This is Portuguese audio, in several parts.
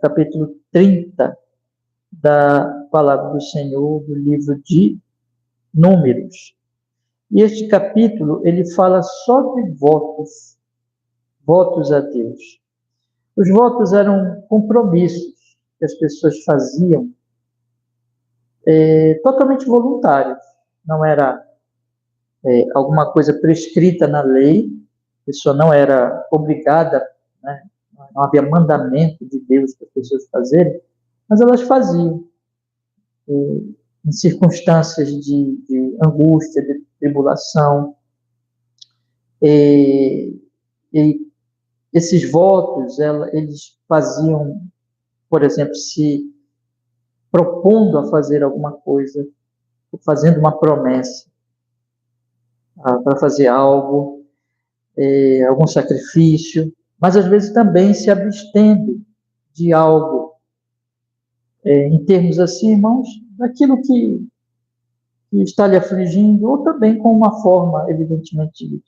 capítulo 30 da Palavra do Senhor, do livro de Números. E este capítulo, ele fala só de votos a Deus. Os votos eram compromissos que as pessoas faziam totalmente voluntários. Não era alguma coisa prescrita na lei, a pessoa não era obrigada, né? Não havia mandamento de Deus para as pessoas fazerem, mas elas faziam. Em circunstâncias de angústia, de tribulação. E esses votos, eles faziam, por exemplo, se propondo a fazer alguma coisa, fazendo uma promessa para fazer algo, algum sacrifício, mas às vezes também se abstendo de algo, em termos assim, irmãos, daquilo que está lhe afligindo, ou também com uma forma, evidentemente,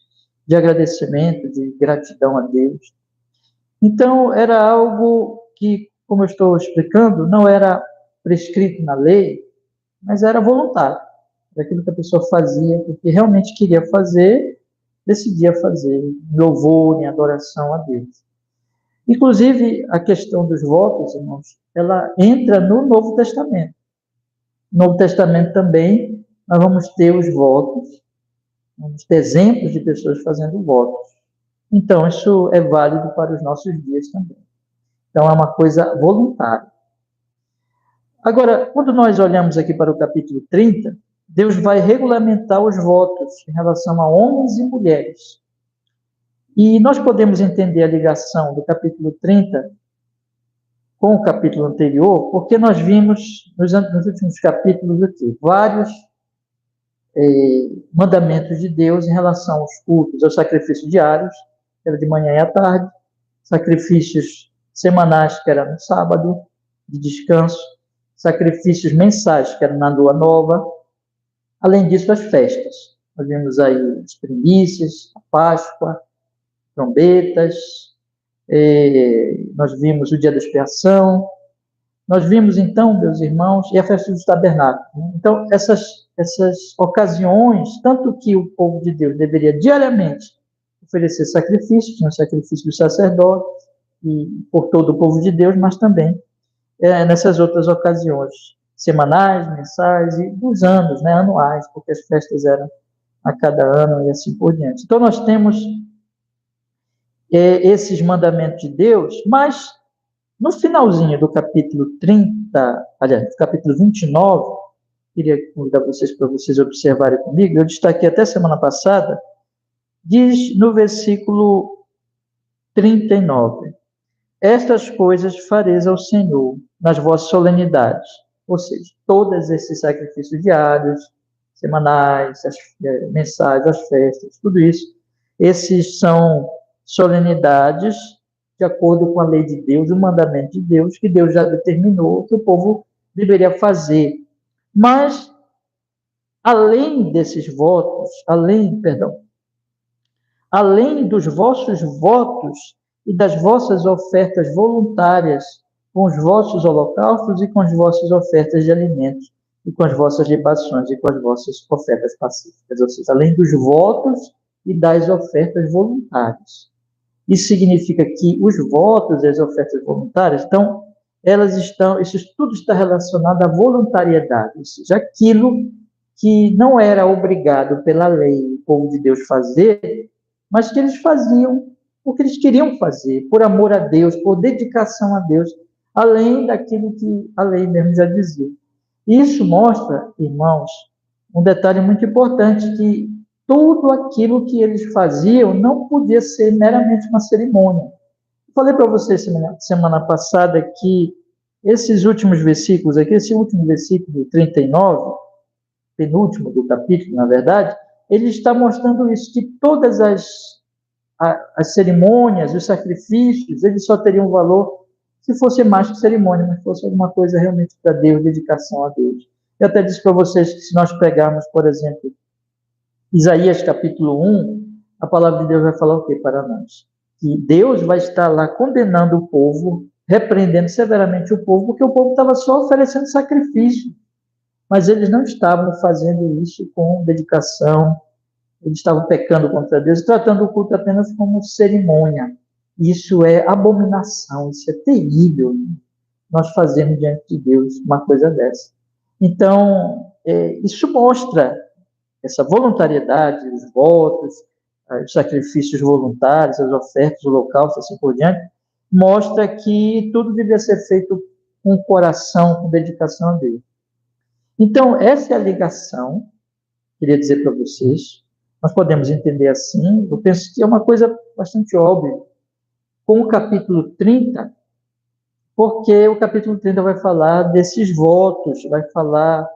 de agradecimento, de gratidão a Deus. Então, era algo que, como eu estou explicando, não era prescrito na lei, mas era voluntário. Daquilo que a pessoa fazia, porque realmente queria fazer, decidia fazer, em louvor, em adoração a Deus. Inclusive, a questão dos votos, irmãos, ela entra no Novo Testamento. No Novo Testamento também, nós vamos ter os votos, vamos ter exemplos de pessoas fazendo votos. Então, isso é válido para os nossos dias também. Então, é uma coisa voluntária. Agora, quando nós olhamos aqui para o capítulo 30, Deus vai regulamentar os votos em relação a homens e mulheres. E nós podemos entender a ligação do capítulo 30 com o capítulo anterior, porque nós vimos nos últimos capítulos aqui vários mandamentos de Deus em relação aos cultos, aos sacrifícios diários, que era de manhã e à tarde, sacrifícios semanais, que era no sábado, de descanso, sacrifícios mensais, que era na lua nova, além disso, as festas. Nós vimos aí as primícias, a Páscoa, trombetas, nós vimos o dia da expiação, nós vimos, então, meus irmãos, e a festa dos tabernáculos. Então, essas ocasiões, tanto que o povo de Deus deveria diariamente oferecer sacrifícios, tinha o sacrifício dos sacerdotes, e por todo o povo de Deus, mas também nessas outras ocasiões, semanais, mensais e dos anos, né, anuais, porque as festas eram a cada ano e assim por diante. Então, nós temos esses mandamentos de Deus, mas no finalzinho do capítulo 30, aliás, do capítulo 29, queria convidar vocês para vocês observarem comigo, eu destaquei até semana passada, diz no versículo 39, estas coisas fareis ao Senhor nas vossas solenidades, ou seja, todos esses sacrifícios diários, semanais, mensais, as festas, tudo isso, esses são solenidades de acordo com a lei de Deus, o mandamento de Deus, que Deus já determinou que o povo deveria fazer. Mas, além desses votos, além dos vossos votos e das vossas ofertas voluntárias, com os vossos holocaustos e com as vossas ofertas de alimentos, e com as vossas libações e com as vossas ofertas pacíficas, ou seja, além dos votos e das ofertas voluntárias. Isso significa que os votos e as ofertas voluntárias, então, isso tudo está relacionado à voluntariedade, ou seja, aquilo que não era obrigado pela lei o povo de Deus fazer, mas que eles faziam porque eles queriam fazer, por amor a Deus, por dedicação a Deus, além daquilo que a lei mesmo já dizia. Isso mostra, irmãos, um detalhe muito importante, que tudo aquilo que eles faziam não podia ser meramente uma cerimônia. Eu falei para vocês semana passada que esses últimos versículos aqui, esse último versículo 39, penúltimo do capítulo, na verdade, ele está mostrando isso, que todas as cerimônias, os sacrifícios, eles só teriam valor se fosse mais que cerimônia, mas fosse alguma coisa realmente para Deus, dedicação a Deus. Eu até disse para vocês que se nós pegarmos, por exemplo, Isaías capítulo 1, a palavra de Deus vai falar o que para nós? Que Deus vai estar lá condenando o povo repreendendo severamente o povo, porque o povo estava só oferecendo sacrifício, mas eles não estavam fazendo isso com dedicação, eles estavam pecando contra Deus, tratando o culto apenas como cerimônia. Isso é abominação, isso é terrível. Nós fazemos diante de Deus uma coisa dessa. Então, isso mostra essa voluntariedade, os votos, os sacrifícios voluntários, as ofertas, o local, assim por diante, mostra que tudo devia ser feito com coração, com dedicação a Deus. Então, essa é a ligação, queria dizer para vocês, nós podemos entender assim, eu penso que é uma coisa bastante óbvia, com o capítulo 30, porque o capítulo 30 vai falar desses votos, vai falar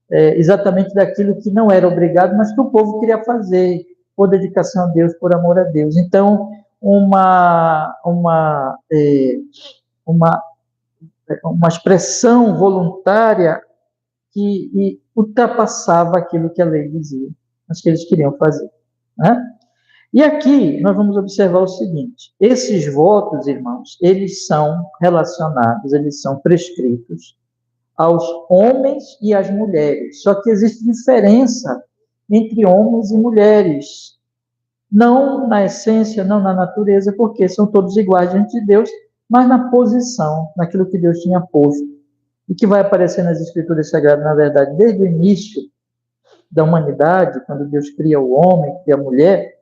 exatamente daquilo que não era obrigado, mas que o povo queria fazer, por dedicação a Deus, por amor a Deus. Então, uma expressão voluntária que ultrapassava aquilo que a lei dizia, mas que eles queriam fazer, né? E aqui nós vamos observar o seguinte: esses votos, irmãos, eles são relacionados, eles são prescritos aos homens e às mulheres. Só que existe diferença entre homens e mulheres. Não na essência, não na natureza, porque são todos iguais diante de Deus, mas na posição, naquilo que Deus tinha posto. E que vai aparecer nas Escrituras Sagradas, na verdade, desde o início da humanidade, quando Deus cria o homem, cria a mulher,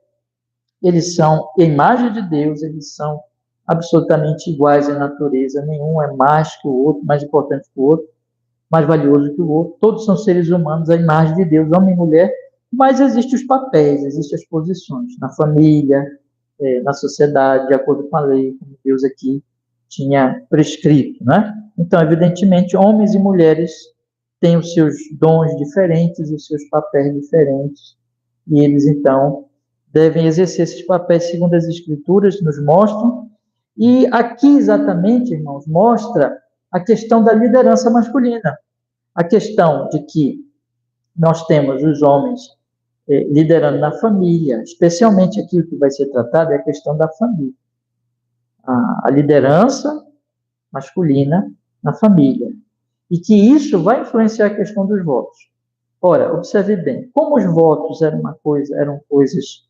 eles são a imagem de Deus, eles são absolutamente iguais em natureza, nenhum é mais que o outro, mais importante que o outro, mais valioso que o outro. Todos são seres humanos, a imagem de Deus, homem e mulher, mas existem os papéis, existem as posições, na família, na sociedade, de acordo com a lei, como Deus aqui tinha prescrito, né? Então, evidentemente, homens e mulheres têm os seus dons diferentes, os seus papéis diferentes, e eles, então, devem exercer esses papéis segundo as Escrituras nos mostram. E aqui, exatamente, irmãos, mostra a questão da liderança masculina. A questão de que nós temos os homens liderando na família, especialmente aqui o que vai ser tratado é a questão da família. A liderança masculina na família. E que isso vai influenciar a questão dos votos. Ora, observe bem, como os votos eram coisas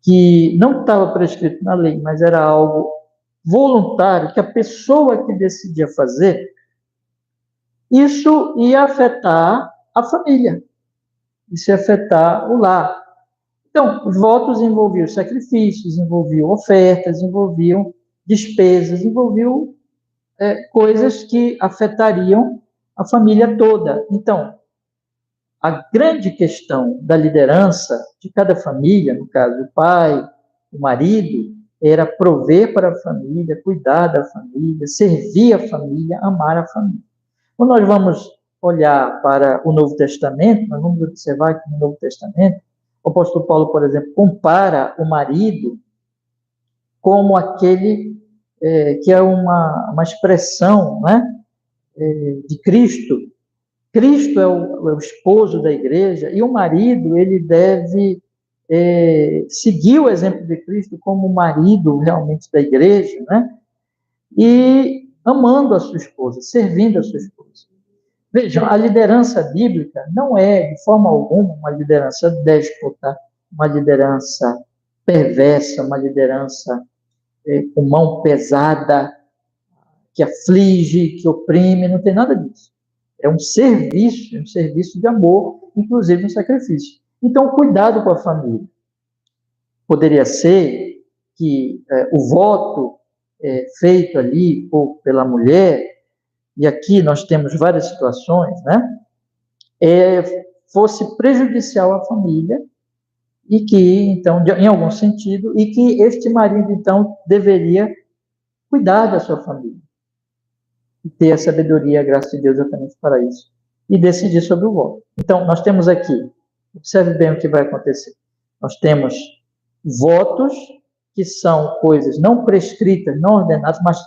que não estava prescrito na lei, mas era algo voluntário, que a pessoa que decidia fazer, isso ia afetar a família, isso ia afetar o lar. Então, os votos envolviam sacrifícios, envolviam ofertas, envolviam despesas, envolviam coisas que afetariam a família toda. Então, a grande questão da liderança de cada família, no caso o pai, o marido, era prover para a família, cuidar da família, servir a família, amar a família. Quando nós vamos olhar para o Novo Testamento, nós vamos observar que no Novo Testamento, o apóstolo Paulo, por exemplo, compara o marido como aquele que é uma expressão, né, de Cristo. Cristo é o esposo da igreja e o marido, ele deve seguir o exemplo de Cristo como marido realmente da igreja, né? E amando a sua esposa, servindo a sua esposa. Vejam, a liderança bíblica não é, de forma alguma, uma liderança déspota, uma liderança perversa, uma liderança com mão pesada, que aflige, que oprime, não tem nada disso. É um serviço de amor, inclusive um sacrifício. Então, cuidado com a família. Poderia ser que o voto feito ali pela mulher, e aqui nós temos várias situações, né? Fosse prejudicial à família, e que, então, em algum sentido, e que este marido, então, deveria cuidar da sua família. E ter a sabedoria e a graça de Deus exatamente para isso. E decidir sobre o voto. Então, nós temos aqui, observe bem o que vai acontecer. Nós temos votos que são coisas não prescritas, não ordenadas, mas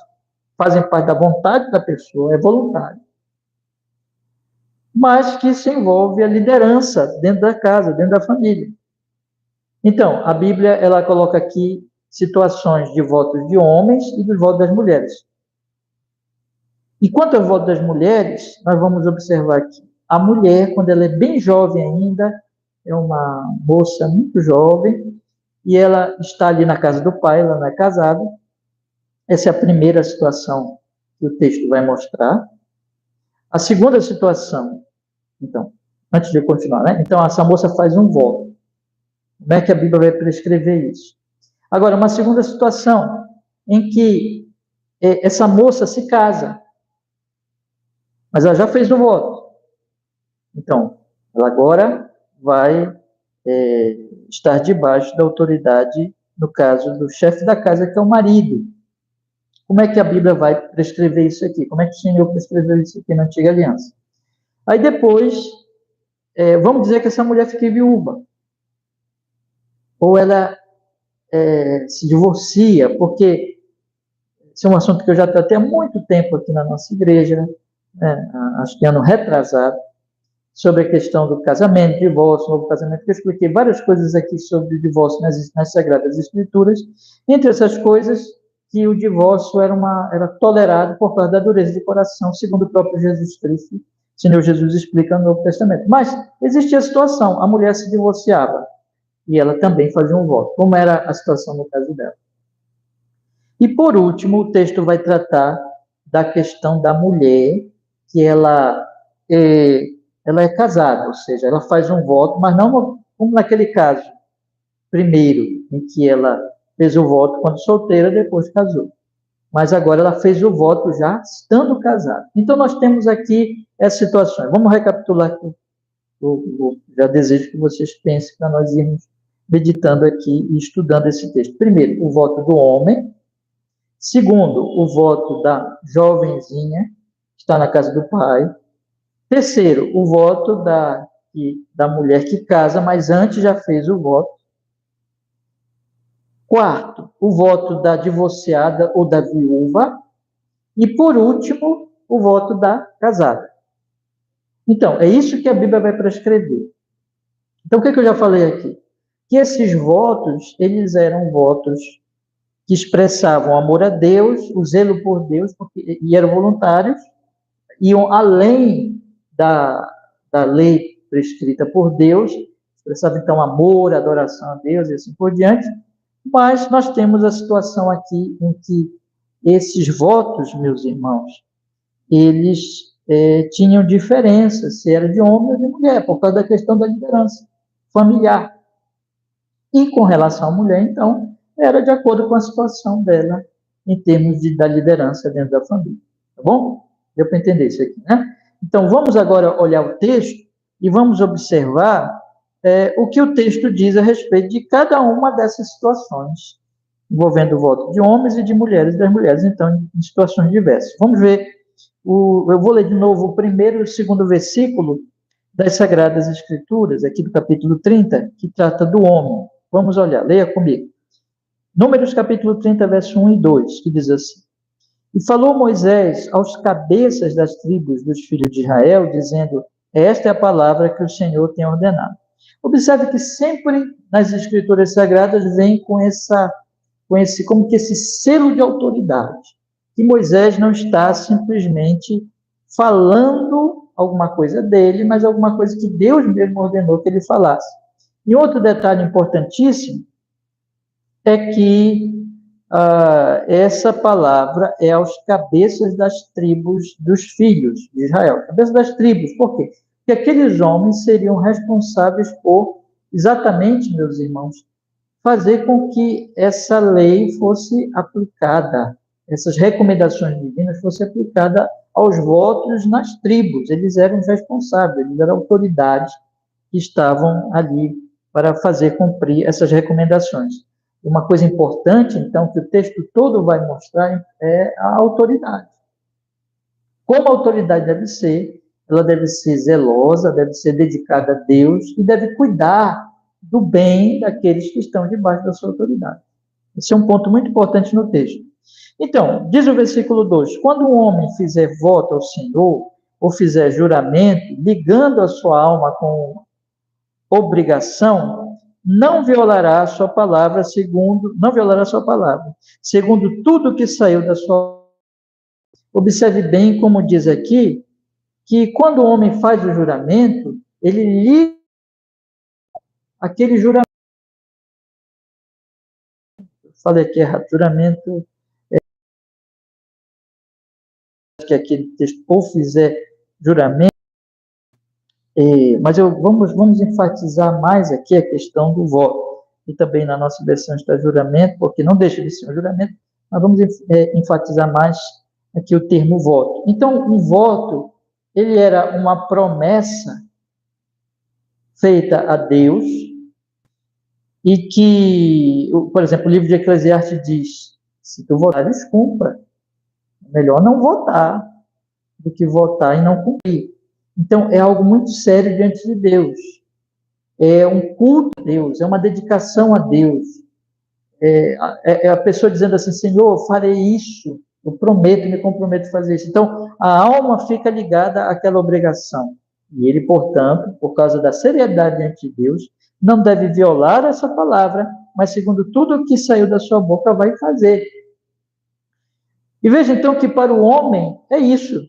fazem parte da vontade da pessoa, é voluntário. Mas que se envolve a liderança dentro da casa, dentro da família. Então, a Bíblia, ela coloca aqui situações de votos de homens e dos votos das mulheres. E quanto ao voto das mulheres, nós vamos observar que a mulher, quando ela é bem jovem ainda, é uma moça muito jovem, e ela está ali na casa do pai, ela não é casada. Essa é a primeira situação que o texto vai mostrar. A segunda situação, então, antes de continuar, né? Então, essa moça faz um voto. Como é que a Bíblia vai prescrever isso? Agora, uma segunda situação, em que essa moça se casa, mas ela já fez o voto. Então, ela agora vai estar debaixo da autoridade, no caso do chefe da casa, que é o marido. Como é que a Bíblia vai prescrever isso aqui? Como é que o Senhor prescreveu isso aqui na Antiga Aliança? Aí depois, vamos dizer que essa mulher fique viúva. Ou ela se divorcia, porque esse é um assunto que eu já tratei há muito tempo aqui na nossa igreja, né, acho que ano retrasado, sobre a questão do casamento, divórcio, novo casamento, que eu expliquei várias coisas aqui sobre o divórcio nas Sagradas Escrituras. Entre essas coisas, que o divórcio era tolerado por causa da dureza de coração, segundo o próprio Jesus Cristo, o Senhor Jesus explica no Novo Testamento. Mas existia a situação, a mulher se divorciava, e ela também fazia um voto. Como era a situação no caso dela? E, por último, o texto vai tratar da questão da mulher, que ela é casada, ou seja, ela faz um voto, mas não como naquele caso, primeiro, em que ela fez o voto quando solteira, depois casou. Mas agora ela fez o voto já estando casada. Então, nós temos aqui essas situações. Vamos recapitular aqui. Eu já desejo que vocês pensem para nós irmos meditando aqui e estudando esse texto. Primeiro, o voto do homem. Segundo, o voto da jovenzinha, que está na casa do pai. Terceiro, o voto da mulher que casa, mas antes já fez o voto. Quarto, o voto da divorciada ou da viúva. E, por último, o voto da casada. Então, é isso que a Bíblia vai prescrever. Então, o que eu já falei aqui? Que esses votos, eles eram votos que expressavam amor a Deus, o zelo por Deus, e eram voluntários, iam além da lei prescrita por Deus, expressava então amor, adoração a Deus e assim por diante, mas nós temos a situação aqui em que esses votos, meus irmãos, eles tinham diferença, se era de homem ou de mulher, por causa da questão da liderança familiar. E com relação à mulher, então, era de acordo com a situação dela, em termos da liderança dentro da família. Tá bom? Deu para entender isso aqui, né? Então, vamos agora olhar o texto e vamos observar o que o texto diz a respeito de cada uma dessas situações, envolvendo o voto de homens e de mulheres, das mulheres, então, em situações diversas. Vamos ver, eu vou ler de novo o primeiro e o segundo versículo das Sagradas Escrituras, aqui do capítulo 30, que trata do homem. Vamos olhar, leia comigo. Números capítulo 30, verso 1 e 2, que diz assim: E falou Moisés aos cabeças das tribos dos filhos de Israel, dizendo: Esta é a palavra que o Senhor tem ordenado. Observe que sempre nas Escrituras Sagradas vem com como que esse selo de autoridade, que Moisés não está simplesmente falando alguma coisa dele, mas alguma coisa que Deus mesmo ordenou que ele falasse. E outro detalhe importantíssimo é que essa palavra é aos cabeças das tribos dos filhos de Israel. Cabeças das tribos, por quê? Porque aqueles homens seriam responsáveis por, exatamente, meus irmãos, fazer com que essa lei fosse aplicada, essas recomendações divinas fossem aplicadas aos votos nas tribos. Eles eram os responsáveis, eles eram autoridades que estavam ali para fazer cumprir essas recomendações. Uma coisa importante, então, que o texto todo vai mostrar é a autoridade. Como a autoridade deve ser, ela deve ser zelosa, deve ser dedicada a Deus e deve cuidar do bem daqueles que estão debaixo da sua autoridade. Esse é um ponto muito importante no texto. Então, diz o versículo 2: Quando um homem fizer voto ao Senhor, ou fizer juramento, ligando a sua alma com obrigação, não violará a sua palavra, segundo tudo que saiu da sua. observe bem como diz aqui, que quando o homem faz o juramento, ele liga aquele juramento. Falei aqui errado, juramento, que aquele texto, ou fizer juramento, mas vamos enfatizar mais aqui a questão do voto. E também na nossa versão está juramento, porque não deixa de ser um juramento, mas vamos enfatizar mais aqui o termo voto. Então, o voto, ele era uma promessa feita a Deus, e que, por exemplo, o livro de Eclesiastes diz, se tu votares, cumpra. Melhor não votar do que votar e não cumprir. Então, é algo muito sério diante de Deus. É um culto a Deus, é uma dedicação a Deus. É a pessoa dizendo assim, Senhor, eu farei isso, eu prometo, me comprometo a fazer isso. Então, a alma fica ligada àquela obrigação. E ele, portanto, por causa da seriedade diante de Deus, não deve violar essa palavra, mas segundo tudo o que saiu da sua boca, vai fazer. E veja então que para o homem é isso.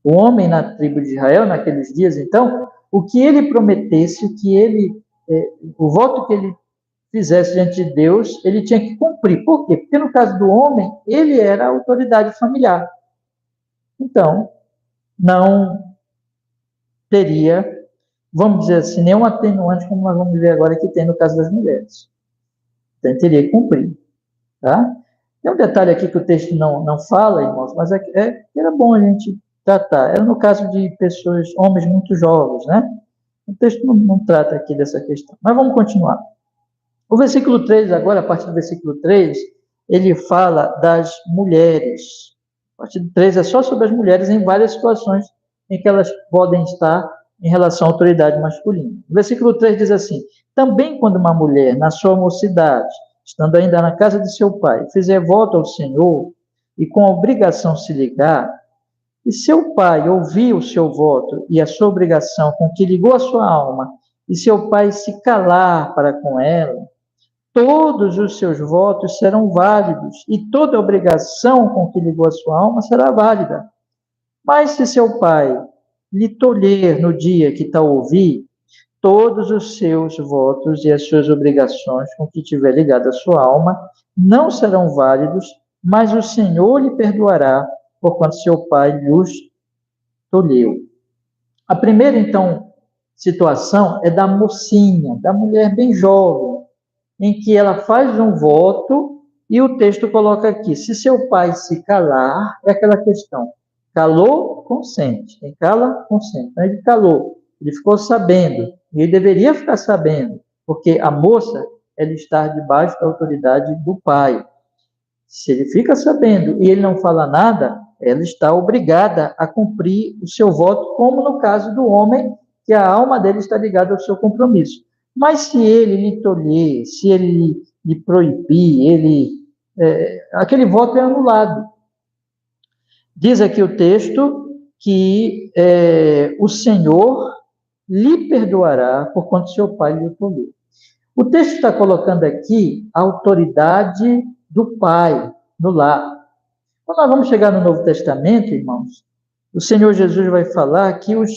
O homem na tribo de Israel, naqueles dias, então, o que ele prometesse, o voto que ele fizesse diante de Deus, ele tinha que cumprir. Por quê? Porque no caso do homem, ele era a autoridade familiar. Então, não teria, vamos dizer assim, nenhum atenuante, como nós vamos ver agora que tem no caso das mulheres. Então, ele teria que cumprir. Tá? Tem um detalhe aqui que o texto não fala, irmãos, mas era bom a gente tratar. Era no caso de pessoas, homens muito jovens, né? O texto não trata aqui dessa questão. Mas vamos continuar. O versículo 3, agora, a partir do versículo 3, ele fala das mulheres. A partir do 3 é só sobre as mulheres em várias situações em que elas podem estar em relação à autoridade masculina. O versículo 3 diz assim: também quando uma mulher, na sua mocidade, estando ainda na casa de seu pai, fizer voto ao Senhor e com a obrigação se ligar, e seu pai ouvir o seu voto e a sua obrigação com que ligou a sua alma, e seu pai se calar para com ela, todos os seus votos serão válidos, e toda obrigação com que ligou a sua alma será válida. Mas se seu pai lhe tolher no dia que tal ouvir, todos os seus votos e as suas obrigações com que tiver ligado a sua alma não serão válidos, mas o Senhor lhe perdoará, porquanto seu pai lhes tolheu. A primeira, então, situação é da mocinha, da mulher bem jovem, em que ela faz um voto e o texto coloca aqui, se seu pai se calar, é aquela questão, calou, consente, quem cala, consente. Então, ele calou, ele ficou sabendo, e ele deveria ficar sabendo, porque a moça, ela está debaixo da autoridade do pai. Se ele fica sabendo e ele não fala nada, ela está obrigada a cumprir o seu voto, como no caso do homem, que a alma dele está ligada ao seu compromisso. Mas se ele lhe tolher, se ele lhe proibir, aquele voto é anulado. Diz aqui o texto que o Senhor lhe perdoará por quanto seu pai lhe tolheu. O texto está colocando aqui a autoridade do pai no lar. Quando nós vamos chegar no Novo Testamento, irmãos, o Senhor Jesus vai falar que os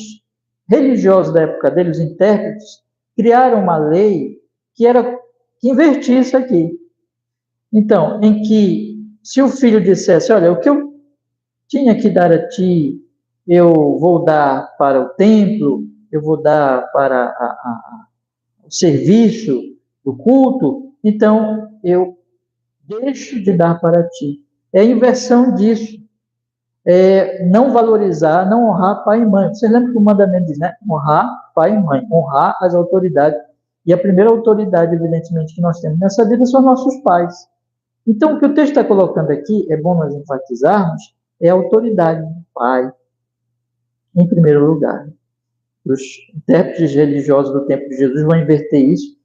religiosos da época dele, os intérpretes, criaram uma lei que invertia isso aqui. Então, em que se o filho dissesse, olha, o que eu tinha que dar a ti, eu vou dar para o templo, eu vou dar para o serviço do culto, então eu deixo de dar para ti. É a inversão disso. É não valorizar, não honrar pai e mãe. Você lembra que o mandamento diz, né? Honrar pai e mãe, honrar as autoridades. E a primeira autoridade, evidentemente, que nós temos nessa vida são nossos pais. Então, o que o texto está colocando aqui, é bom nós enfatizarmos, é a autoridade do pai, em primeiro lugar. Os intérpretes religiosos do tempo de Jesus vão inverter isso,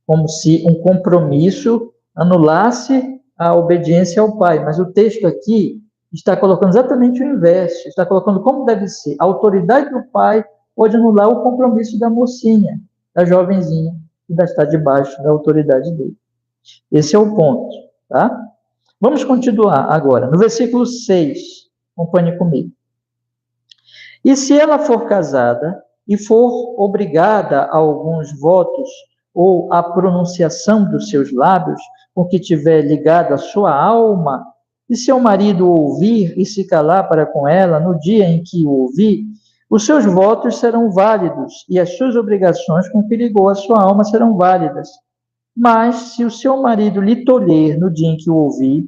como se um compromisso anulasse a obediência ao pai. Mas o texto aqui está colocando exatamente o inverso, está colocando como deve ser. A autoridade do pai pode anular o compromisso da mocinha, da jovenzinha, que ainda está debaixo da autoridade dele. Esse é o ponto, tá? Vamos continuar agora, no versículo 6, acompanhe comigo. E se ela for casada e for obrigada a alguns votos ou a pronunciação dos seus lábios, com que tiver ligado a sua alma, e seu marido ouvir e se calar para com ela no dia em que o ouvir, os seus votos serão válidos e as suas obrigações com que ligou a sua alma serão válidas. Mas se o seu marido lhe tolher no dia em que o ouvir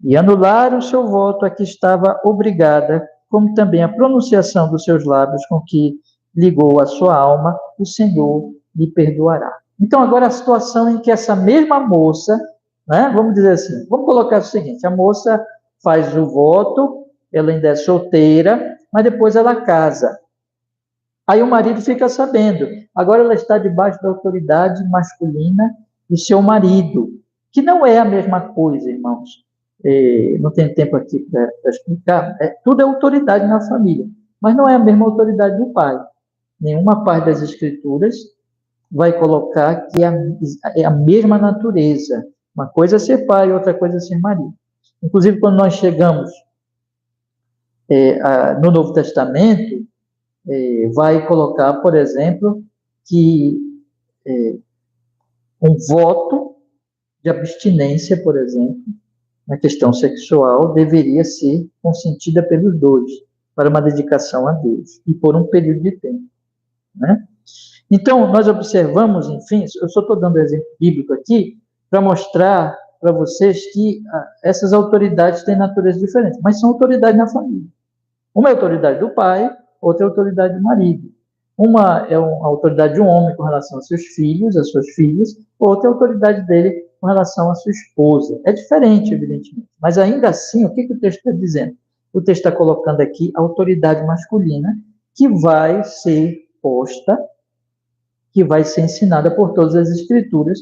e anular o seu voto a que estava obrigada, como também a pronunciação dos seus lábios com que ligou a sua alma, o Senhor lhe perdoará. Então, agora a situação em que essa mesma moça, né, vamos dizer assim, vamos colocar o seguinte, a moça faz o voto, ela ainda é solteira, mas depois ela casa. Aí o marido fica sabendo, agora ela está debaixo da autoridade masculina do seu marido, que não é a mesma coisa, irmãos. Não tem tempo aqui para explicar, tudo é autoridade na família, mas não é a mesma autoridade do pai. Nenhuma parte das escrituras vai colocar que é a mesma natureza. Uma coisa é ser pai, outra coisa é ser marido. Inclusive, quando nós chegamos no Novo Testamento, vai colocar, por exemplo, que um voto de abstinência, por exemplo, na questão sexual, deveria ser consentida pelos dois, para uma dedicação a Deus, e por um período de tempo. Né? Então, nós observamos, enfim, eu só estou dando exemplo bíblico aqui, para mostrar para vocês que essas autoridades têm natureza diferente, mas são autoridades na família. Uma é a autoridade do pai, outra é a autoridade do marido. Uma é a autoridade de um homem com relação aos seus filhos, às suas filhas, outra é a autoridade dele com relação à sua esposa. É diferente, evidentemente. Mas ainda assim, o que o texto está dizendo? O texto está colocando aqui a autoridade masculina que vai ser posta, que vai ser ensinada por todas as escrituras,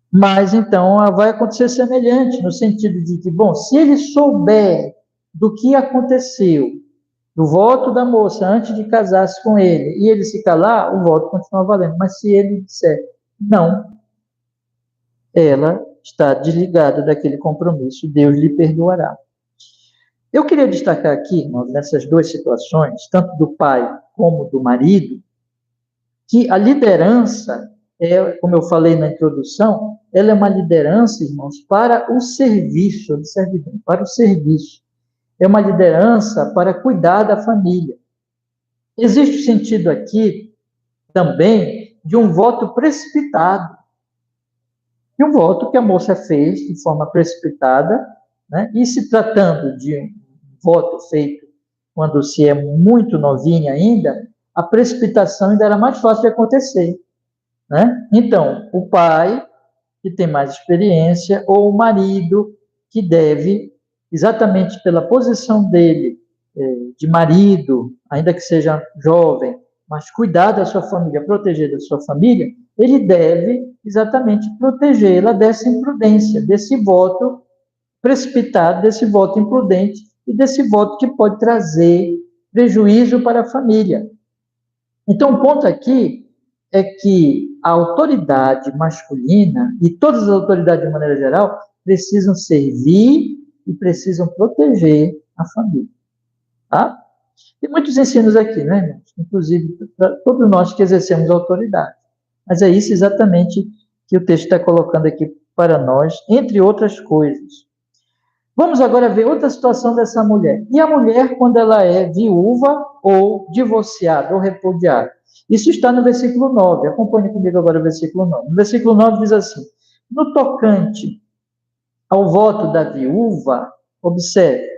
mas então vai acontecer semelhante, no sentido de que, bom, se ele souber do que aconteceu, do voto da moça antes de casar-se com ele, e ele se calar, o voto continua valendo. Mas se ele disser não, ela está desligada daquele compromisso, Deus lhe perdoará. Eu queria destacar aqui, irmãos, nessas duas situações, tanto do pai como do marido, que a liderança, como eu falei na introdução, ela é uma liderança, irmãos, para o serviço, observe bem, para o serviço. É uma liderança para cuidar da família. Existe o sentido aqui também de um voto precipitado. De um voto que a moça fez de forma precipitada, né? E se tratando de um voto feito quando se é muito novinha ainda, a precipitação ainda era mais fácil de acontecer, né? Então, o pai, que tem mais experiência, ou o marido, que deve, exatamente pela posição dele, de marido, ainda que seja jovem, mas cuidar da sua família, proteger da sua família, ele deve exatamente protegê-la dessa imprudência, desse voto precipitado, desse voto imprudente e desse voto que pode trazer prejuízo para a família. Então, o ponto aqui é que a autoridade masculina, e todas as autoridades de maneira geral, precisam servir e precisam proteger a família. Tá? Tem muitos ensinos aqui, né, irmãos? Inclusive para todos nós que exercemos autoridade. Mas é isso exatamente que o texto está colocando aqui para nós, entre outras coisas. Vamos agora ver outra situação dessa mulher. E a mulher, quando ela é viúva ou divorciada ou repudiada? Isso está no versículo 9. Acompanhe comigo agora o versículo 9. No versículo 9 diz assim: no tocante ao voto da viúva, observe,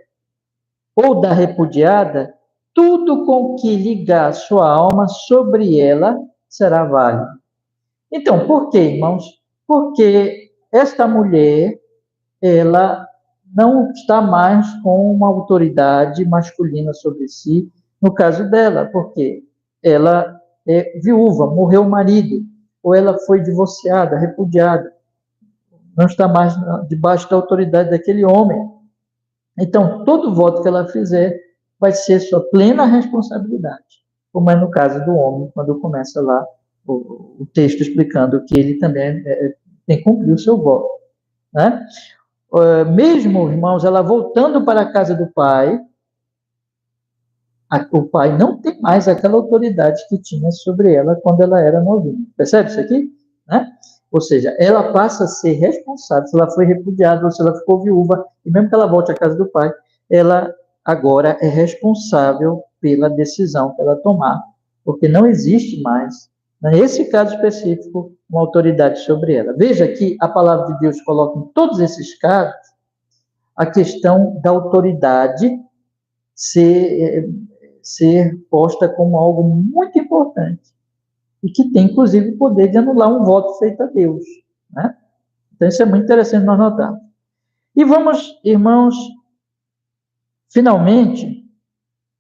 ou da repudiada, tudo com que ligar sua alma sobre ela será válido. Então, por quê, irmãos? Porque esta mulher, ela não está mais com uma autoridade masculina sobre si, no caso dela, porque ela é viúva, morreu o marido, ou ela foi divorciada, repudiada, não está mais debaixo da autoridade daquele homem. Então, todo voto que ela fizer vai ser sua plena responsabilidade, como é no caso do homem, quando começa lá o texto explicando que ele também tem que cumprir o seu voto. Né? Mesmo, irmãos, ela voltando para a casa do pai, o pai não tem mais aquela autoridade que tinha sobre ela quando ela era novinha. Percebe isso aqui? Né? Ou seja, ela passa a ser responsável se ela foi repudiada ou se ela ficou viúva, e mesmo que ela volte à casa do pai, ela agora é responsável pela decisão que ela tomar, porque não existe mais, nesse caso específico, uma autoridade sobre ela. Veja que a palavra de Deus coloca em todos esses casos a questão da autoridade ser, ser posta como algo muito importante e que tem, inclusive, o poder de anular um voto feito a Deus. Né? Então, isso é muito interessante nós notarmos. E vamos, irmãos, finalmente,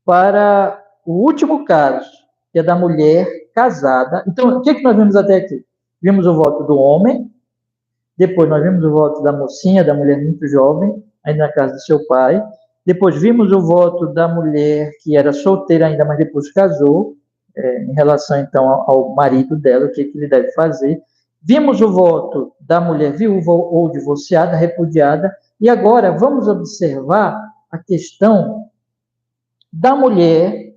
para o último caso, que é da mulher casada. Então, o que nós vimos até aqui? Vimos o voto do homem, depois nós vimos o voto da mocinha, da mulher muito jovem, ainda na casa do seu pai. Depois vimos o voto da mulher que era solteira ainda, mas depois casou, em relação então ao marido dela, o que ele deve fazer. Vimos o voto da mulher viúva ou divorciada, repudiada, e agora vamos observar a questão da mulher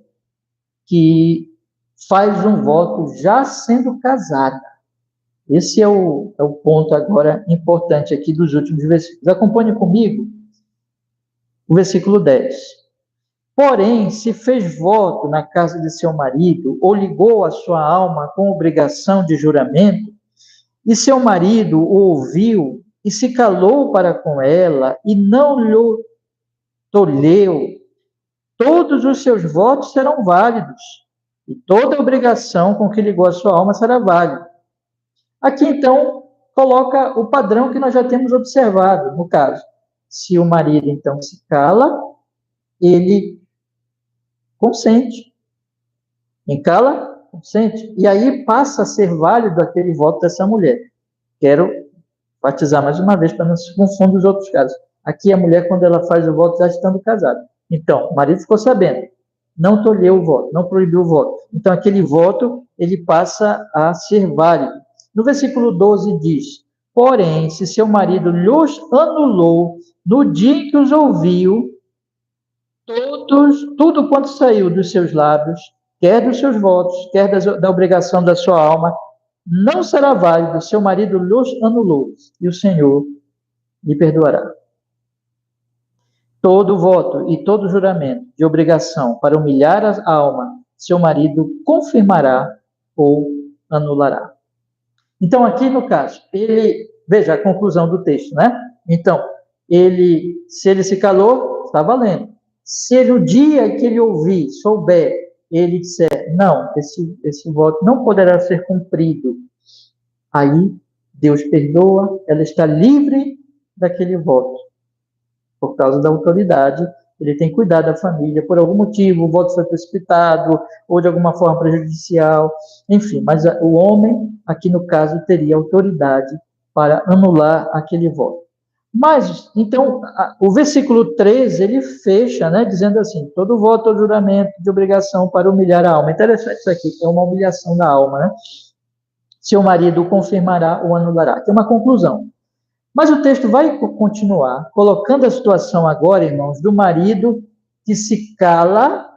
que faz um voto já sendo casada. Esse é o ponto agora importante aqui dos últimos versículos. Acompanhe comigo o versículo 10. Porém, se fez voto na casa de seu marido, ou ligou a sua alma com obrigação de juramento, e seu marido o ouviu e se calou para com ela, e não lhe tolheu, todos os seus votos serão válidos, e toda obrigação com que ligou a sua alma será válida. Aqui, então, coloca o padrão que nós já temos observado, no caso. Se o marido, então, se cala, ele consente. Quem cala, consente. E aí passa a ser válido aquele voto dessa mulher. Quero batizar mais uma vez, para não se confundir os outros casos. Aqui a mulher, quando ela faz o voto, já estando casada. Então, o marido ficou sabendo, não tolheu o voto, não proibiu o voto. Então, aquele voto, ele passa a ser válido. No versículo 12 diz, porém, se seu marido lhos anulou no dia em que os ouviu, tudo quanto saiu dos seus lábios, quer dos seus votos, quer da obrigação da sua alma, não será válido, seu marido lhos anulou, e o Senhor lhe perdoará. Todo voto e todo juramento de obrigação para humilhar a alma, seu marido confirmará ou anulará. Então, aqui no caso, veja a conclusão do texto, né? Então, se ele se calou, está valendo. Se no dia que ele ouvir, souber, ele disser, não, esse voto não poderá ser cumprido, aí Deus perdoa, ela está livre daquele voto, por causa da autoridade, ele tem cuidado da família, por algum motivo, o voto foi precipitado, ou de alguma forma prejudicial, enfim, mas o homem, aqui no caso, teria autoridade para anular aquele voto. Mas, então, o versículo 13, ele fecha, né, dizendo assim, todo voto ou juramento de obrigação para humilhar a alma. Interessante isso aqui, é uma humilhação da alma, né? Seu marido o confirmará ou anulará. Tem uma conclusão. Mas o texto vai continuar, colocando a situação agora, irmãos, do marido que se cala.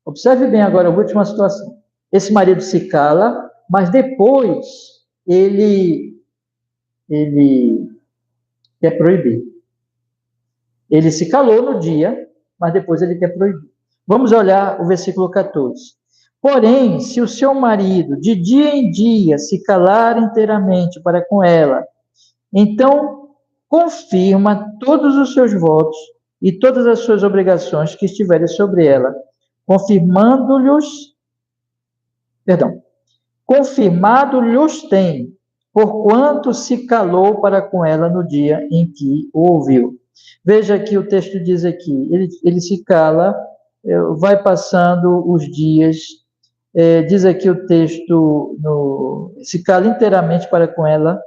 Observe bem agora a última situação. Esse marido se cala, mas depois ele quer proibir. Ele se calou no dia, mas depois ele quer proibir. Vamos olhar o versículo 14. Porém, se o seu marido de dia em dia se calar inteiramente para com ela, então confirma todos os seus votos e todas as suas obrigações que estiverem sobre ela, confirmado-lhes tem, porquanto se calou para com ela no dia em que o ouviu. Veja que o texto diz aqui, ele se cala, vai passando os dias, diz aqui o texto, se cala inteiramente para com ela.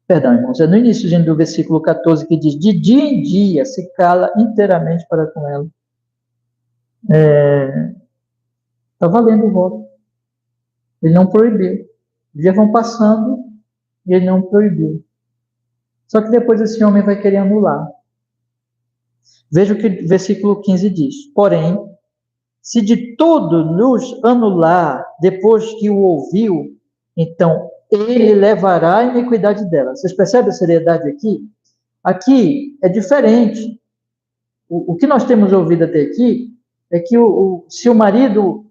Perdão, irmãos, é no início do versículo 14 que diz, de dia em dia se cala inteiramente para com ela. Está valendo o voto. Ele não proibiu. Os dias vão passando e ele não proibiu. Só que depois esse homem vai querer anular. Veja o que o versículo 15 diz. Porém, se de todo nos anular depois que o ouviu, então ele levará a iniquidade dela. Vocês percebem a seriedade aqui? Aqui é diferente. O que nós temos ouvido até aqui é que se o marido,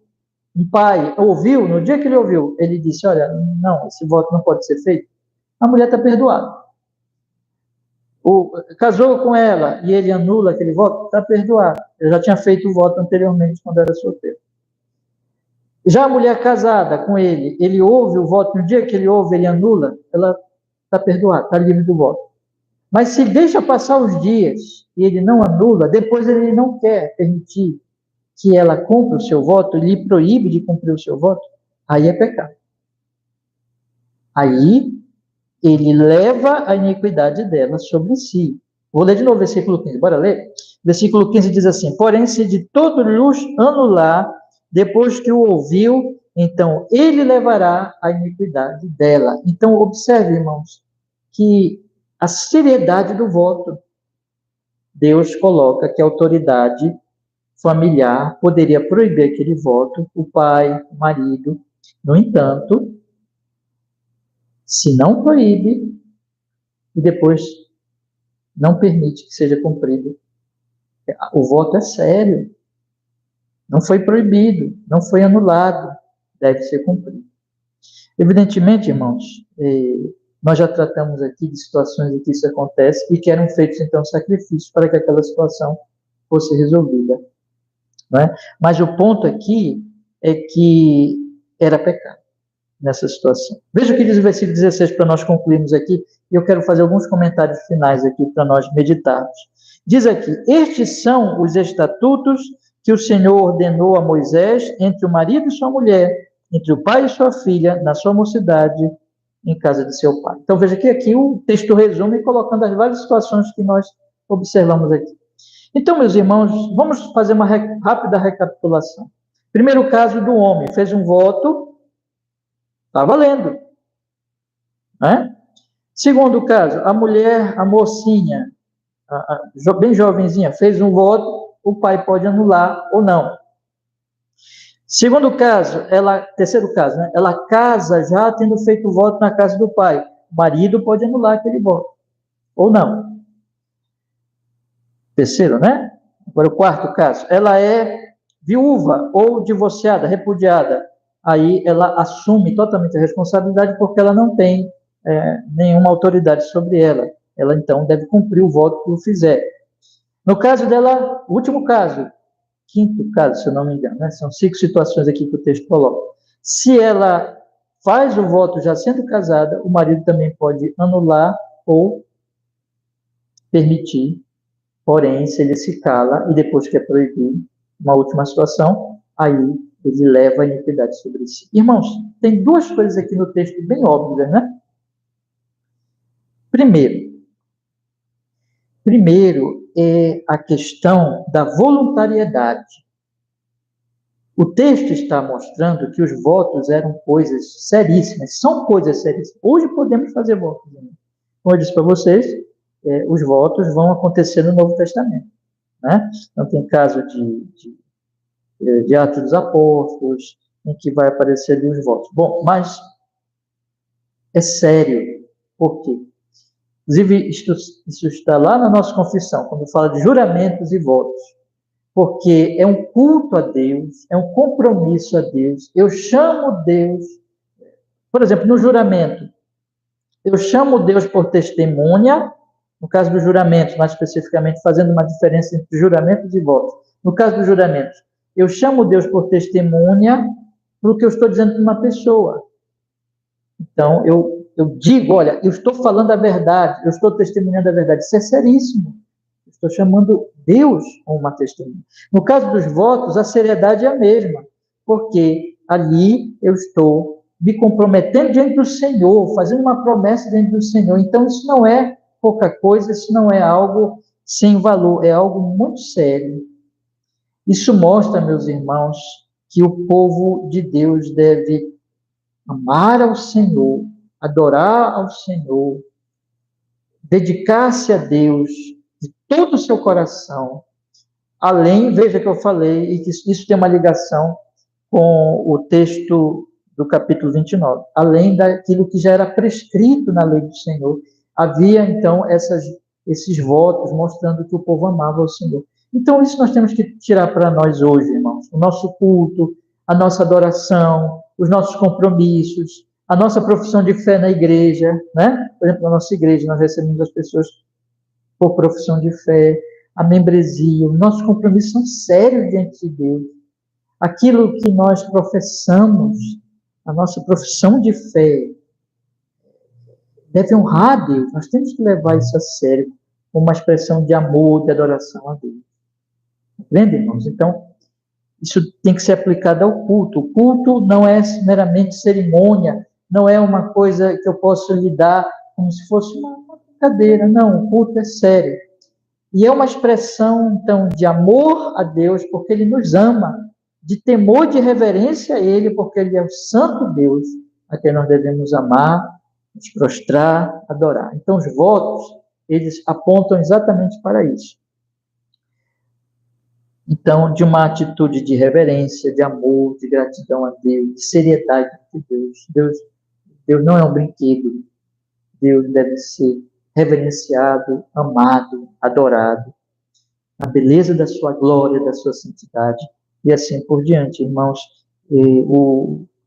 um pai, ouviu, no dia que ele ouviu, ele disse, olha, não, esse voto não pode ser feito, a mulher está perdoada. Casou com ela e ele anula aquele voto, está perdoado. Eu já tinha feito o voto anteriormente quando era solteiro. Já a mulher casada com ele ouve o voto, no dia que ele ouve, ele anula, ela está perdoada, está livre do voto. Mas se deixa passar os dias e ele não anula, depois ele não quer permitir que ela cumpra o seu voto, ele lhe proíbe de cumprir o seu voto, aí é pecado. Aí ele leva a iniquidade dela sobre si. Vou ler de novo o versículo 15, bora ler? Versículo 15 diz assim, porém, se de todo luz anular, depois que o ouviu, então ele levará a iniquidade dela. Então, observe, irmãos, que a seriedade do voto, Deus coloca que a autoridade familiar poderia proibir aquele voto, o pai, o marido. No entanto, se não proíbe e depois não permite que seja cumprido, o voto é sério. Não foi proibido, não foi anulado, deve ser cumprido. Evidentemente, irmãos, nós já tratamos aqui de situações em que isso acontece e que eram feitos, então, sacrifícios para que aquela situação fosse resolvida. Não é? Mas o ponto aqui é que era pecado nessa situação. Veja o que diz o versículo 16 para nós concluirmos aqui, e eu quero fazer alguns comentários finais aqui para nós meditarmos. Diz aqui, estes são os estatutos que o Senhor ordenou a Moisés entre o marido e sua mulher, entre o pai e sua filha, na sua mocidade, em casa de seu pai. Então veja que aqui o texto resume colocando as várias situações que nós observamos aqui. Então, meus irmãos, vamos fazer uma rápida recapitulação. Primeiro caso do homem, fez um voto, está valendo. Né? Segundo caso, a mulher, a mocinha, bem jovenzinha, fez um voto, o pai pode anular ou não. Segundo caso, terceiro caso, né? Ela casa já tendo feito o voto na casa do pai. O marido pode anular aquele voto, ou não. Terceiro, né? Agora o quarto caso, ela é viúva ou divorciada, repudiada. Aí ela assume totalmente a responsabilidade porque ela não tem nenhuma autoridade sobre ela. Ela, então, deve cumprir o voto que o fizer. No caso dela, o último caso, quinto caso, se eu não me engano, né? São 5 situações aqui que o texto coloca. Se ela faz o voto já sendo casada, o marido também pode anular ou permitir. Porém, se ele se cala e depois quer proibir uma última situação, aí ele leva a iniquidade sobre si. Irmãos, tem 2 coisas aqui no texto bem óbvias, né? Primeiro é a questão da voluntariedade. O texto está mostrando que os votos eram coisas seríssimas, são coisas seríssimas. Hoje podemos fazer votos. Né? Como eu disse para vocês, os votos vão acontecer no Novo Testamento. Né? Então, tem caso de Atos dos Apóstolos, em que vai aparecer ali os votos. Bom, mas é sério. Por quê? Inclusive, isso está lá na nossa confissão, quando fala de juramentos e votos. Porque é um culto a Deus, é um compromisso a Deus. Eu chamo Deus, por exemplo, no juramento, eu chamo Deus por testemunha, no caso do juramento, mais especificamente, fazendo uma diferença entre juramentos e votos. No caso do juramento, eu chamo Deus por testemunha para o que eu estou dizendo para uma pessoa. Então, eu digo, olha, eu estou falando a verdade, eu estou testemunhando a verdade. Isso é seríssimo. Eu estou chamando Deus a uma testemunha. No caso dos votos, a seriedade é a mesma, porque ali eu estou me comprometendo diante do Senhor, fazendo uma promessa diante do Senhor. Então, isso não é pouca coisa, isso não é algo sem valor, é algo muito sério. Isso mostra, meus irmãos, que o povo de Deus deve amar ao Senhor, adorar ao Senhor, dedicar-se a Deus de todo o seu coração, além, veja que eu falei, e que isso tem uma ligação com o texto do capítulo 29, além daquilo que já era prescrito na lei do Senhor, havia então esses votos mostrando que o povo amava o Senhor. Então, isso nós temos que tirar para nós hoje, irmãos. O nosso culto, a nossa adoração, os nossos compromissos, a nossa profissão de fé na igreja, né? Por exemplo, na nossa igreja, nós recebemos as pessoas por profissão de fé, a membresia, os nossos compromissos são sérios diante de Deus. Aquilo que nós professamos, a nossa profissão de fé, deve honrar a Deus. Nós temos que levar isso a sério, como uma expressão de amor, de adoração a Deus. Entende, irmãos? Então, isso tem que ser aplicado ao culto. O culto não é meramente cerimônia, não é uma coisa que eu posso lidar como se fosse uma brincadeira. Não, o culto é sério. E é uma expressão, então, de amor a Deus, porque Ele nos ama, de temor, de reverência a Ele, porque Ele é o santo Deus, a quem nós devemos amar, nos prostrar, adorar. Então, os votos, eles apontam exatamente para isso. Então, de uma atitude de reverência, de amor, de gratidão a Deus, de seriedade de Deus não é um brinquedo. Deus deve ser reverenciado, amado, adorado. A beleza da sua glória, da sua santidade, e assim por diante, irmãos.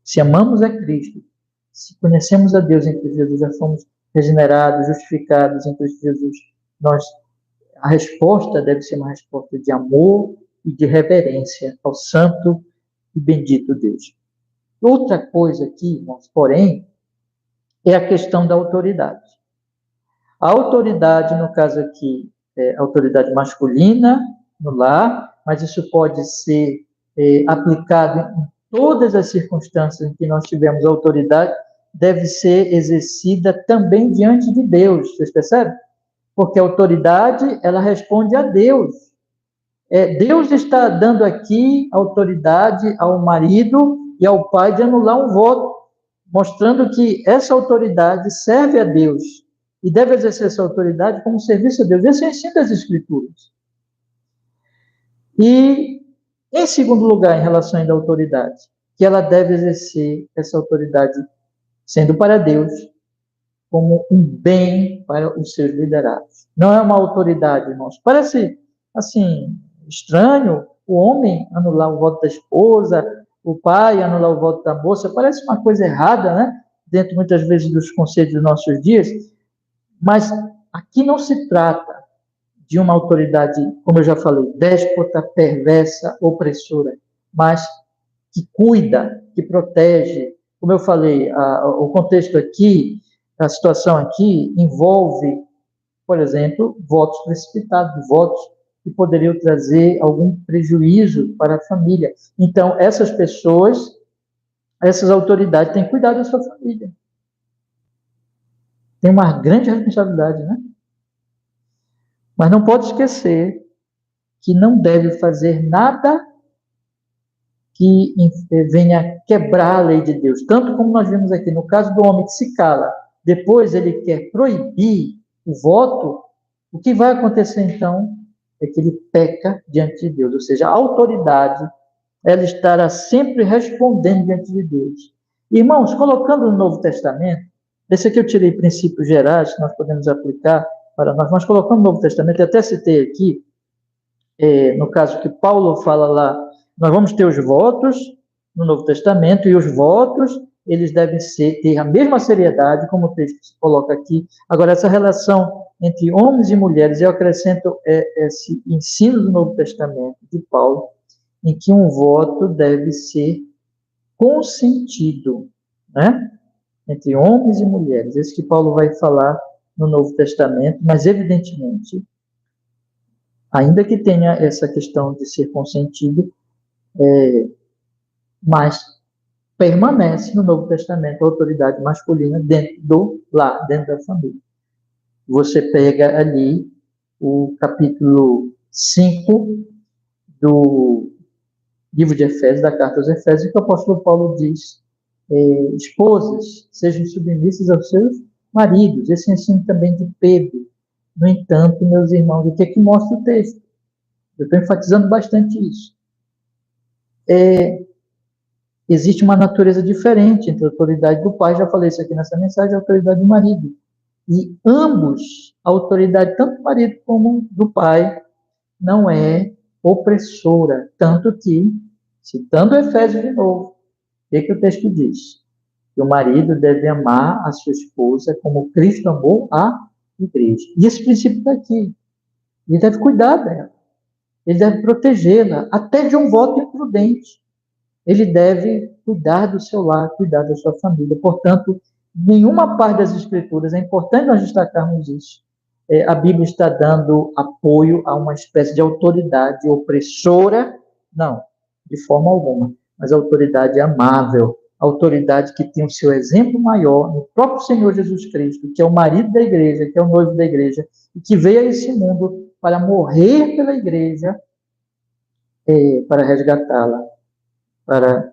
Se amamos a Cristo, se conhecemos a Deus em Cristo Jesus, já fomos regenerados, justificados em Cristo Jesus, a resposta deve ser uma resposta de amor e de reverência ao santo e bendito Deus. Outra coisa aqui, irmãos, porém, é a questão da autoridade. A autoridade, no caso aqui, é autoridade masculina no lar, mas isso pode ser aplicado em todas as circunstâncias em que nós tivemos autoridade, deve ser exercida também diante de Deus. Vocês percebem? Porque a autoridade, ela responde a Deus. Deus está dando aqui autoridade ao marido e ao pai de anular um voto, mostrando que essa autoridade serve a Deus e deve exercer essa autoridade como serviço a Deus. Esse é o ensino das Escrituras. E, em segundo lugar, em relação à autoridade, que ela deve exercer essa autoridade sendo para Deus como um bem para os seus liderados. Não é uma autoridade, irmãos. Parece, assim, estranho o homem anular o voto da esposa, o pai anular o voto da moça. Parece uma coisa errada, né? Dentro, muitas vezes, dos conceitos dos nossos dias. Mas aqui não se trata de uma autoridade, como eu já falei, déspota, perversa, opressora, mas que cuida, que protege. Como eu falei, o contexto aqui, a situação aqui envolve, por exemplo, votos precipitados, votos que poderiam trazer algum prejuízo para a família. Então, essas pessoas, essas autoridades têm que cuidar da sua família. Tem uma grande responsabilidade, né? Mas não pode esquecer que não deve fazer nada que venha quebrar a lei de Deus. Tanto como nós vimos aqui, no caso do homem que se cala, depois ele quer proibir o voto, o que vai acontecer então é que ele peca diante de Deus. Ou seja, a autoridade, ela estará sempre respondendo diante de Deus. Irmãos, colocando no Novo Testamento, esse aqui eu tirei princípios gerais que nós podemos aplicar para nós, mas colocando no Novo Testamento, eu até citei aqui, no caso que Paulo fala lá, nós vamos ter os votos no Novo Testamento, e os votos, eles devem ter a mesma seriedade, como o texto se coloca aqui. Agora, essa relação entre homens e mulheres, eu acrescento esse ensino do Novo Testamento, de Paulo, em que um voto deve ser consentido, né? Entre homens e mulheres. Esse que Paulo vai falar no Novo Testamento, mas, evidentemente, ainda que tenha essa questão de ser consentido, mas permanece no Novo Testamento a autoridade masculina dentro do lar, dentro da família. Você pega ali o capítulo 5 do livro de Efésios, da carta aos Efésios, que o apóstolo Paulo diz: esposas, sejam submissas aos seus maridos. Esse ensino também de Pedro. No entanto, meus irmãos, o que é que mostra o texto? Eu estou enfatizando bastante isso. Existe uma natureza diferente entre a autoridade do pai, já falei isso aqui nessa mensagem, e a autoridade do marido. E ambos, a autoridade tanto do marido como do pai, não é opressora. Tanto que, citando Efésios de novo, o que o texto diz? Que o marido deve amar a sua esposa como Cristo amou a igreja. E esse princípio está aqui. Ele deve cuidar dela. Ele deve protegê-la, até de um voto imprudente. Ele deve cuidar do seu lar, cuidar da sua família. Portanto, nenhuma parte das Escrituras, é importante nós destacarmos isso, a Bíblia está dando apoio a uma espécie de autoridade opressora, não, de forma alguma, mas autoridade amável, autoridade que tem o seu exemplo maior no próprio Senhor Jesus Cristo, que é o marido da igreja, que é o noivo da igreja, e que veio a esse mundo para morrer pela igreja, para resgatá-la, para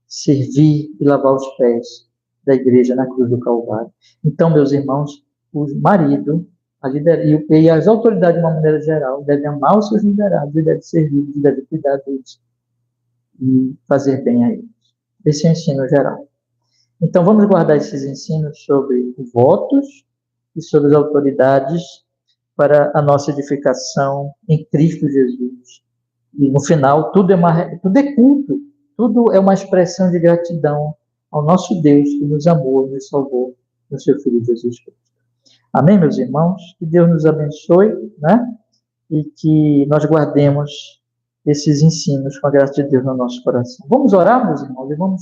servir e lavar os pés da igreja na cruz do Calvário. Então, meus irmãos, o marido, a liderança e as autoridades, de uma maneira geral, devem amar os seus liderados e devem servir, e devem cuidar deles e fazer bem a eles. Esse é o ensino geral. Então, vamos guardar esses ensinos sobre votos e sobre as autoridades para a nossa edificação em Cristo Jesus. E, no final, tudo é culto, tudo é uma expressão de gratidão ao nosso Deus que nos amou e nos salvou no seu Filho Jesus Cristo. Amém, meus irmãos? Que Deus nos abençoe, né? E que nós guardemos esses ensinos com a graça de Deus no nosso coração. Vamos orar, meus irmãos, e vamos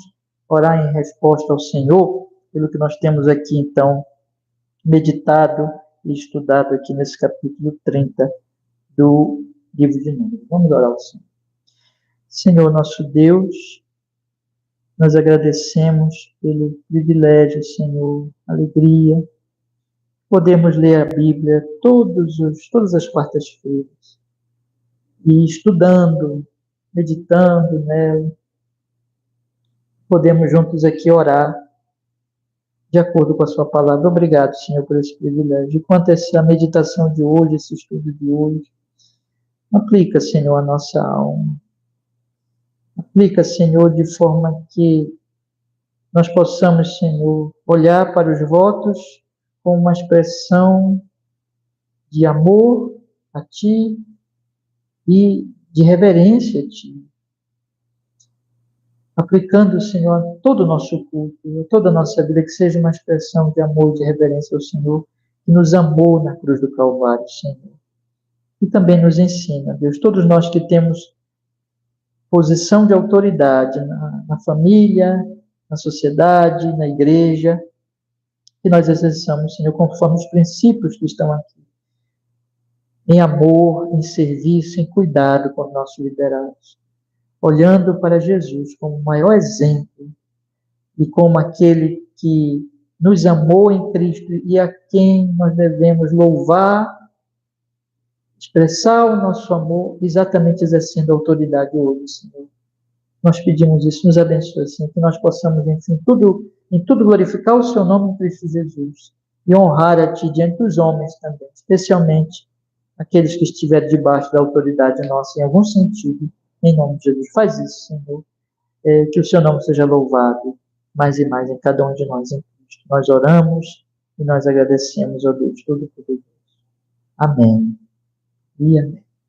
orar em resposta ao Senhor, pelo que nós temos aqui, então, meditado e estudado aqui nesse capítulo 30 do livro de Números. Vamos orar ao Senhor. Senhor, nosso Deus, nós agradecemos pelo privilégio, Senhor, alegria, podemos ler a Bíblia todas as quartas-feiras e estudando, meditando nela, podemos juntos aqui orar de acordo com a sua palavra. Obrigado, Senhor, por esse privilégio. E quanto a essa meditação de hoje, esse estudo de hoje, aplica, Senhor, a nossa alma. Aplica, Senhor, de forma que nós possamos, Senhor, olhar para os votos com uma expressão de amor a Ti e de reverência a Ti. Aplicando, Senhor, todo o nosso culto, toda a nossa vida, que seja uma expressão de amor e de reverência ao Senhor, que nos amou na cruz do Calvário, Senhor. E também nos ensina, Deus, todos nós que temos posição de autoridade na família, na sociedade, na igreja, que nós exerçamos, Senhor, conforme os princípios que estão aqui. Em amor, em serviço, em cuidado com os nossos liderados. Olhando para Jesus como o maior exemplo e como aquele que nos amou em Cristo e a quem nós devemos louvar, expressar o nosso amor, exatamente exercendo a autoridade hoje, Senhor. Nós pedimos isso, nos abençoe, Senhor, que nós possamos, enfim, em tudo glorificar o Seu nome em Cristo Jesus e honrar a Ti diante dos homens também, especialmente aqueles que estiverem debaixo da autoridade nossa em algum sentido, em nome de Jesus. Faz isso, Senhor, que o Seu nome seja louvado mais e mais em cada um de nós em Cristo. Nós oramos e nós agradecemos ao Deus Todo-Poderoso. Amém e amém.